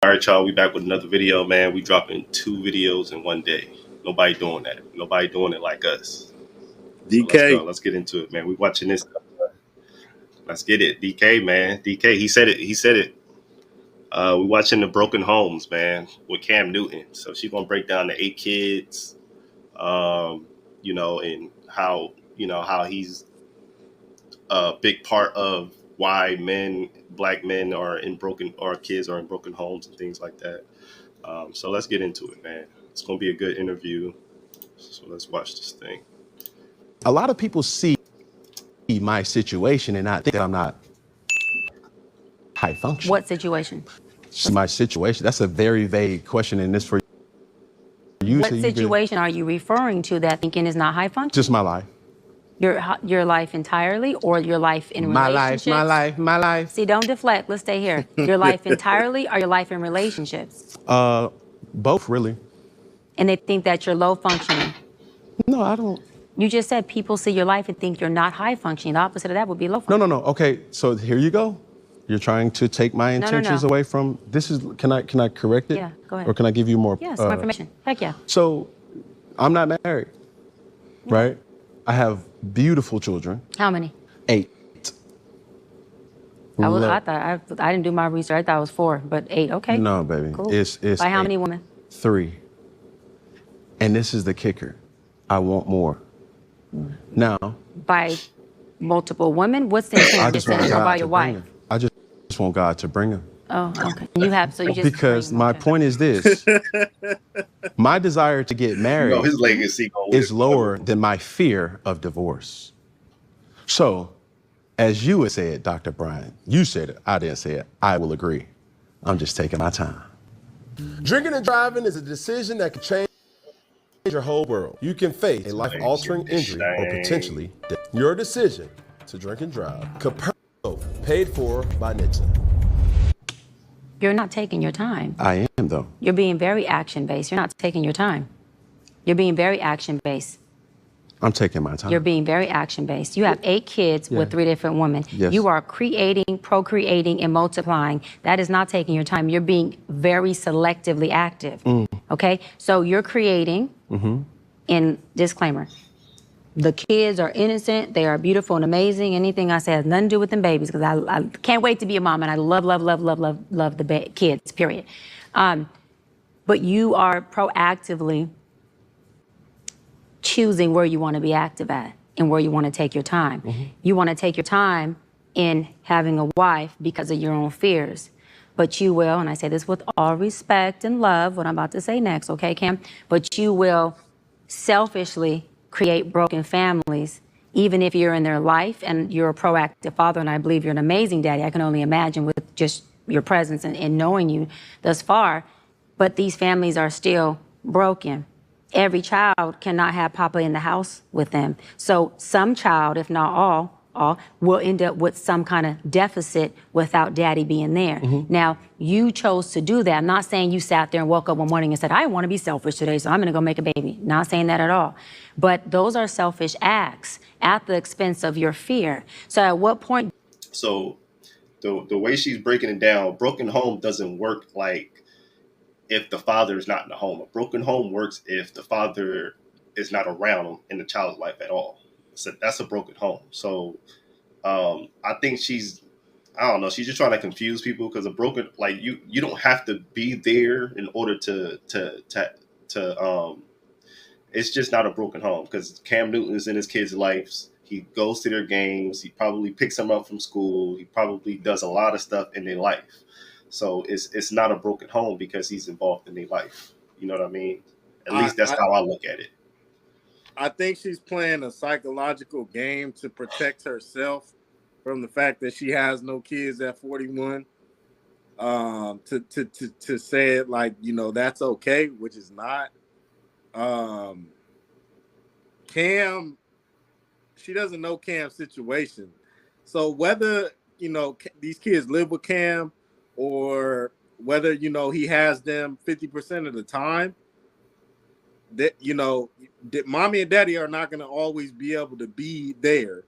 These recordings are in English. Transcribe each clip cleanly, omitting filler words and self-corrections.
All right, y'all. We back with another video, man. We dropping 2 videos in one day. Nobody doing that. Nobody doing it like us. So let's go. DK. Let's get into it, man. We watching this. Let's get it. DK, man. DK. He said it. He said it. We watching the Broken Homes, man, with Cam Newton. So she's gonna break down the 8 kids, um, and how he's a big part of why black men are in broken, or kids are in broken homes and things like that. So let's get into it, man. It's gonna be a good interview. So let's watch this thing. A lot of people see my situation and not think that I'm not high function. What situation? My situation. That's a very vague question, and this for you. What situation are you referring to that thinking is not high function? Just my life. Your life entirely, or your life in relationships? My life. See, don't deflect. Let's stay here. Your life entirely, or your life in relationships? Both, really. And they think that you're low functioning. No, I don't. You just said people see your life and think you're not high functioning. The opposite of that would be low functioning. No. Okay, so here you go. You're trying to take my intentions away from this. Can I correct it? Yeah, go ahead. Or can I give you more? Yes, more information. Heck yeah. So, I'm not married, right? I have beautiful children. How many? 8. I didn't do my research. I thought it was 4, but 8. Okay. No, baby. Cool. It's By how 8. many women? 3. And this is the kicker. I want more. Now. By multiple women? What's the intent? Just saying, or by your wife? I just want God to bring them. Oh, okay. You just because my point is this: my desire to get married his legacy is lower than my fear of divorce. So, as you had said, Dr. Brian, you said it. I didn't say it. I will agree. I'm just taking my time. Drinking and driving is a decision that can change your whole world. You can face a life-altering injury or potentially death. Your decision to drink and drive. Capernaum, paid for by Nixon. You're not taking your time. I am, though. You're being very action-based. You're not taking your time. You're being very action-based. I'm taking my time. You're being very action-based. You have 8 kids with 3 different women. Yes. You are creating, procreating, and multiplying. That is not taking your time. You're being very selectively active. Okay? So you're creating, and disclaimer, the kids are innocent. They are beautiful and amazing. Anything I say has nothing to do with them babies, because I can't wait to be a mom, and I love the kids, period. But you are proactively choosing where you want to be active at and where you want to take your time. You want to take your time in having a wife because of your own fears. But you will, and I say this with all respect and love, what I'm about to say next, okay, Cam? But you will selfishly create broken families, even if you're in their life and you're a proactive father, and I believe you're an amazing daddy. I can only imagine with just your presence and knowing you thus far. But these families are still broken. Every child cannot have Papa in the house with them. So some child, if not all, will end up with some kind of deficit without daddy being there. Now, you chose to do that. I'm not saying you sat there and woke up one morning and said, I want to be selfish today, so I'm going to go make a baby. Not saying that at all. But those are selfish acts at the expense of your fear. So at what point? So the way she's breaking it down, broken home doesn't work like if the father is not in the home. A broken home works if the father is not around in the child's life at all. So that's a broken home. So I think she's just trying to confuse people, because a broken, like, you don't have to be there in order to it's just not a broken home, because Cam Newton is in his kids' lives. He goes to their games. He probably picks them up from school. He probably does a lot of stuff in their life. So it's not a broken home because he's involved in their life. You know what I mean? At least that's how I look at it. I think she's playing a psychological game to protect herself from the fact that she has no kids at 41. To say it like, that's okay, which is not. Cam, she doesn't know Cam's situation. So whether, these kids live with Cam, or whether, he has them 50% of the time, that, mommy and daddy are not going to always be able to be there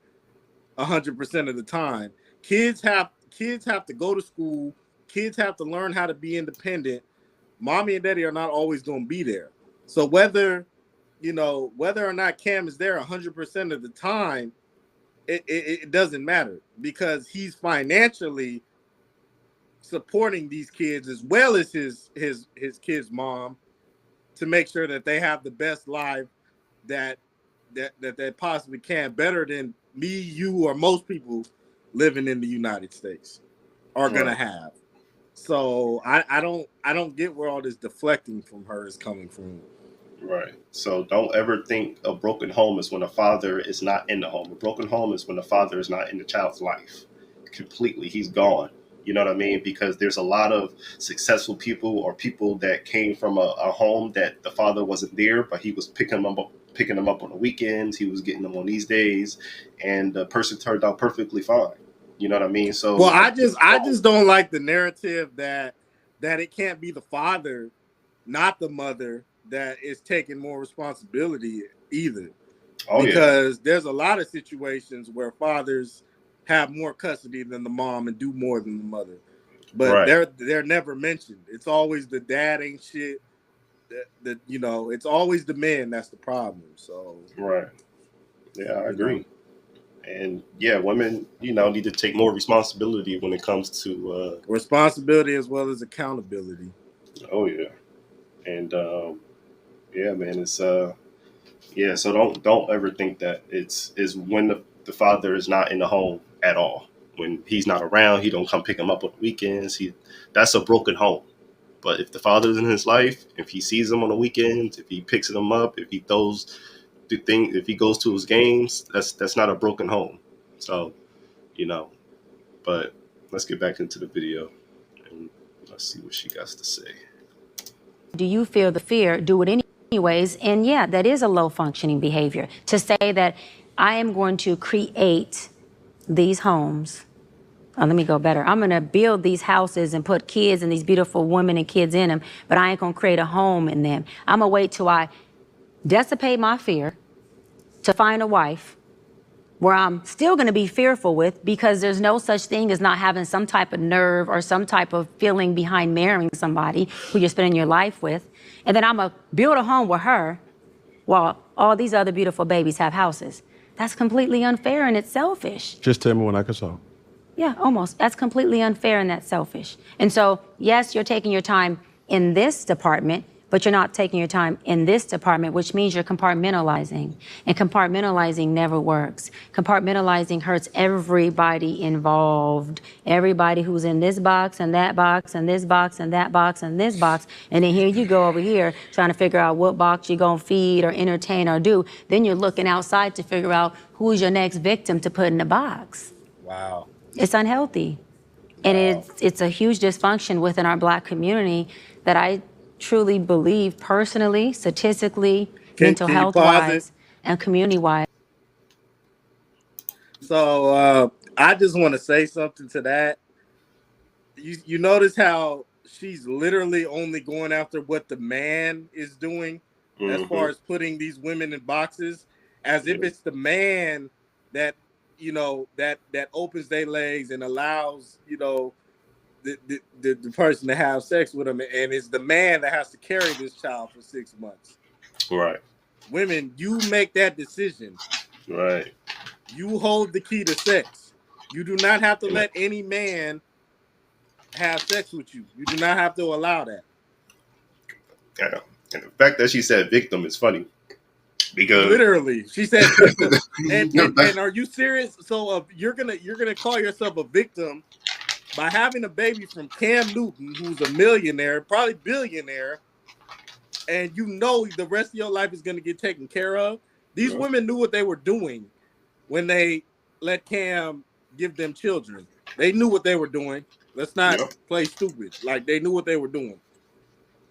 100% of the time. Kids have to go to school, kids have to learn how to be independent. Mommy and daddy are not always going to be there. So whether or not Cam is there 100% of the time, it doesn't matter, because he's financially supporting these kids as well as his kids' mom, to make sure that they have the best life that they possibly can, better than me, you, or most people living in the United States are gonna have. So I don't get where all this deflecting from her is coming from. Right. So don't ever think a broken home is when a father is not in the home. A broken home is when the father is not in the child's life completely. He's gone. You know what I mean? Because there's a lot of successful people, or people that came from a home that the father wasn't there, but he was picking them up on the weekends. He was getting them on these days, and the person turned out perfectly fine. You know what I mean? So, well, I just don't like the narrative that it can't be the father, not the mother, that is taking more responsibility either. Because there's a lot of situations where fathers have more custody than the mom and do more than the mother, but they're never mentioned. It's always the dad ain't shit. It's always the man that's the problem. So yeah, I agree. And yeah, women, need to take more responsibility when it comes to responsibility as well as accountability. Oh yeah, and yeah, man, it's yeah. So don't ever think that it's when the father is not in the home at all. When he's not around, he don't come pick him up on the weekends. That's a broken home. But if the father's in his life, if he sees him on the weekends, if he picks him up, if he throws the thing, if he goes to his games, that's not a broken home. So, but let's get back into the video and let's see what she got to say. Do you feel the fear? Do it anyways. And yeah, that is a low functioning behavior, to say that I am going to create these homes. Let me go better. I'm going to build these houses and put kids and these beautiful women and kids in them, but I ain't going to create a home in them. I'm going to wait till I dissipate my fear to find a wife where I'm still going to be fearful with, because there's no such thing as not having some type of nerve or some type of feeling behind marrying somebody who you're spending your life with. And then I'm going to build a home with her while all these other beautiful babies have houses. That's completely unfair and it's selfish. Just tell me when I can solve. Yeah, almost. That's completely unfair and that's selfish. And so, yes, you're taking your time in this department, but you're not taking your time in this department, which means you're compartmentalizing. And compartmentalizing never works. Compartmentalizing hurts everybody involved. Everybody who's in this box and that box and this box and that box and this box. And then here you go over here trying to figure out what box you're going to feed or entertain or do. Then you're looking outside to figure out who's your next victim to put in the box. Wow. It's unhealthy. And it's a huge dysfunction within our Black community that I truly believe personally, statistically, mental health wise, and community wise. So I just want to say something to that. You notice how she's literally only going after what the man is doing, as far as putting these women in boxes, as if it's the man that that opens their legs and allows the person to have sex with them, and it's the man that has to carry this child for 6 months. Right. Women, you make that decision. Right. You hold the key to sex. You do not have to let any man have sex with you. You do not have to allow that. Yeah. And the fact that she said victim is funny. Because literally, she said victim. and are you serious? So you're gonna call yourself a victim by having a baby from Cam Newton, who's a millionaire, probably billionaire, and the rest of your life is gonna get taken care of. These women knew what they were doing when they let Cam give them children. They knew what they were doing. Let's not play stupid. Like, they knew what they were doing.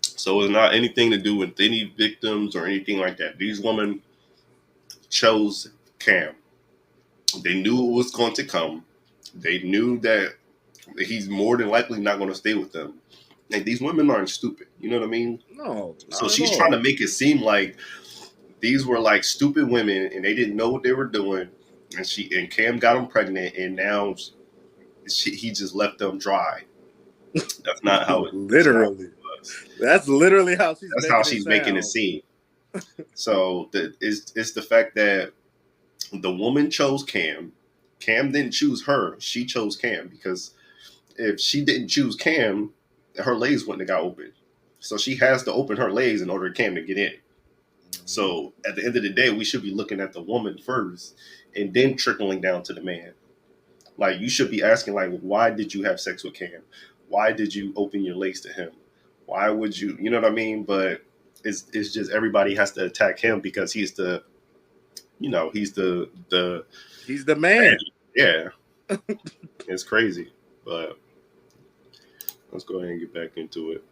So it's not anything to do with any victims or anything like that. These women chose Cam. They knew it was going to come. They knew that he's more than likely not going to stay with them. And these women aren't stupid. You know what I mean? No. So she's trying to make it seem like these were like stupid women and they didn't know what they were doing. And Cam got them pregnant, and now he just left them dry. That's not how it. Literally. That's literally how she's That's how making it she's making it sound. seem. So it's the fact that the woman chose Cam. Cam didn't choose her. She chose Cam because if she didn't choose Cam, her legs wouldn't have got open. So she has to open her legs in order for Cam to get in. So at the end of the day, we should be looking at the woman first and then trickling down to the man. Like you should be asking, like, why did you have sex with Cam? Why did you open your legs to him? Why would you know what I mean? But it's just everybody has to attack him because he's the he's He's the man. yeah. It's crazy. But let's go ahead and get back into it.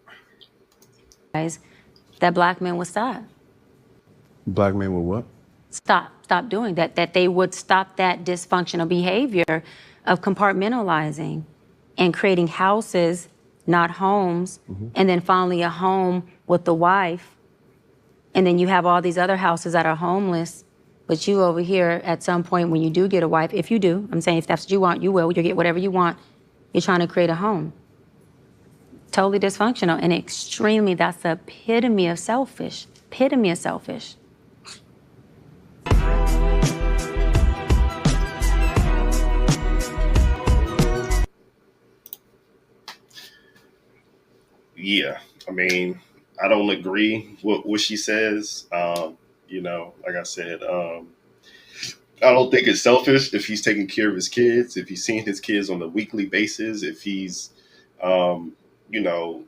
Guys, that black men would stop. Black men with what? Stop doing that. That they would stop that dysfunctional behavior of compartmentalizing and creating houses, not homes, and then finally a home with the wife. And then you have all these other houses that are homeless. But you over here, at some point when you do get a wife, if you do, I'm saying if that's what you want, you will. You'll get whatever you want. You're trying to create a home. Totally dysfunctional and extremely, that's the epitome of selfish. Epitome of selfish. Yeah. I mean, I don't agree with what she says. Like I said, I don't think it's selfish if he's taking care of his kids, if he's seeing his kids on a weekly basis, if he's, you know,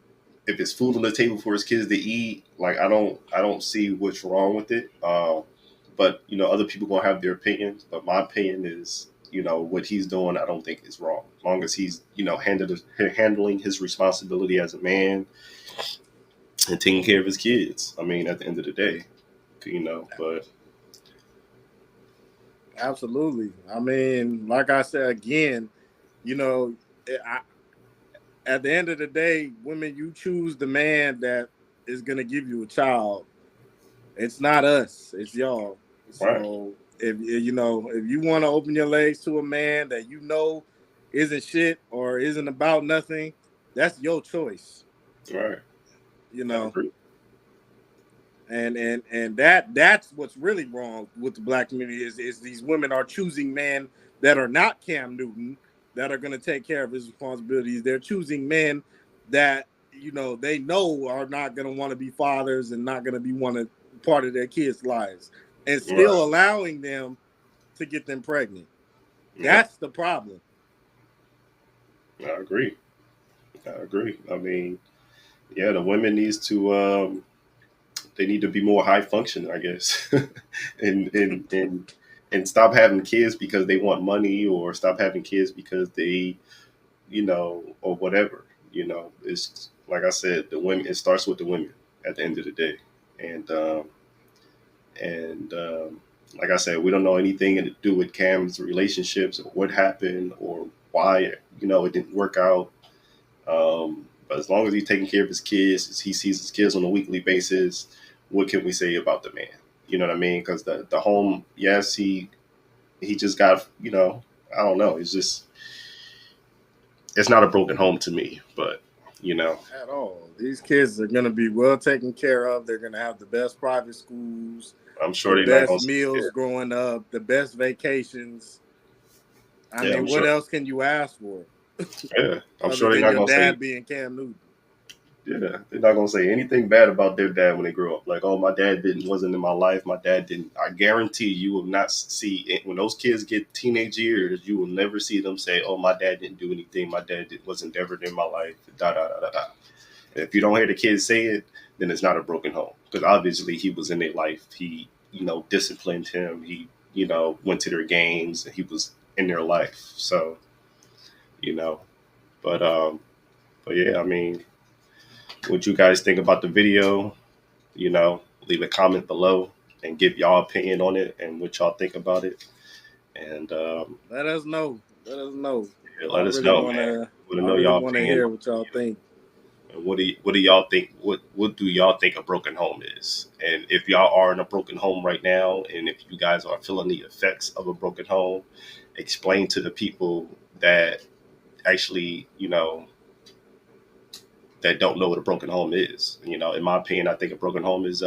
if it's food on the table for his kids to eat. Like I don't see what's wrong with it. But other people gonna have their opinions. But my opinion is, what he's doing, I don't think is wrong. As long as he's, handling his responsibility as a man and taking care of his kids. I mean, at the end of the day, but. Absolutely. I mean, like I said again, at the end of the day, women, you choose the man that is gonna give you a child. It's not us, it's y'all. Right. So if you want to open your legs to a man that isn't shit or isn't about nothing, that's your choice. Right. You I know. agree. And that's what's really wrong with the black community is these women are choosing men that are not Cam Newton, that are going to take care of his responsibilities. They're choosing men that they know are not going to want to be fathers and not going to be part of their kids' lives, and still Right. allowing them to get them pregnant. Yeah. That's the problem. I agree. I mean, yeah, the women needs to they need to be more high functioning, I guess, and stop having kids because they want money, or stop having kids because they, or whatever. It's like I said, the women. It starts with the women at the end of the day, and like I said, we don't know anything to do with Cam's relationships or what happened or why it didn't work out. But as long as he's taking care of his kids, as he sees his kids on a weekly basis, what can we say about the man? You know what I mean? Because the home, yes, he just got, I don't know. It's not a broken home to me, but At all. These kids are going to be well taken care of. They're going to have the best private schools, I'm sure the they're not best going to. meals Yeah, growing up, the best vacations. I yeah, I'm mean, what sure. else can you ask for Yeah, I'm other sure they're than not your going to say. dad being Cam Newton? Yeah, they're not gonna say anything bad about their dad when they grow up. Like, oh, my dad wasn't in my life. My dad didn't. I guarantee you will not see it. When those kids get teenage years. You will never see them say, "Oh, my dad didn't do anything. My dad wasn't ever in my life." Da da da da da. If you don't hear the kids say it, then it's not a broken home because obviously he was in their life. He, disciplined him. He, went to their games and he was in their life. So, you know, but but yeah, I mean, what you guys think about the video? Leave a comment below and give y'all opinion on it and what y'all think about it. And Let us know. Let us know. yeah, I let us really know, want man. to. Want to I know really y'all want to opinion hear on what y'all it. think. And what do y'all think? What do y'all think a broken home is? And if y'all are in a broken home right now, and if you guys are feeling the effects of a broken home, explain to the people that actually, that don't know what a broken home is. You know, in my opinion, I think a broken home is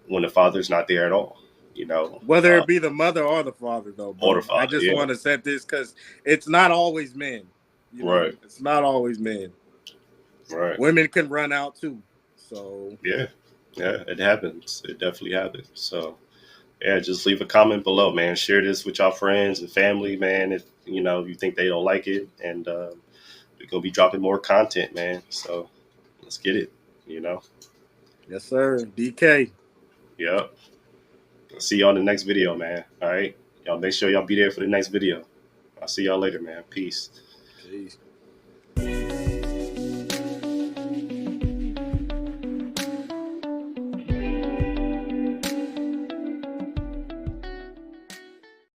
when the father's not there at all. You know, Whether it be the mother or the father, though, or the bro. I father. just Yeah, want to set this because it's not always men. You know, right, it's not always men. right. Women can run out too. So Yeah, yeah, it happens. It definitely happens. So yeah, just leave a comment below, man. Share this with your friends and family, man. If you know you think they don't like it, and we're gonna be dropping more content, man. So let's get it. You know. yes, sir. DK. Yep. See y'all in the next video, man. All right. Y'all make sure y'all be there for the next video. I'll see y'all later, man. Peace. Peace.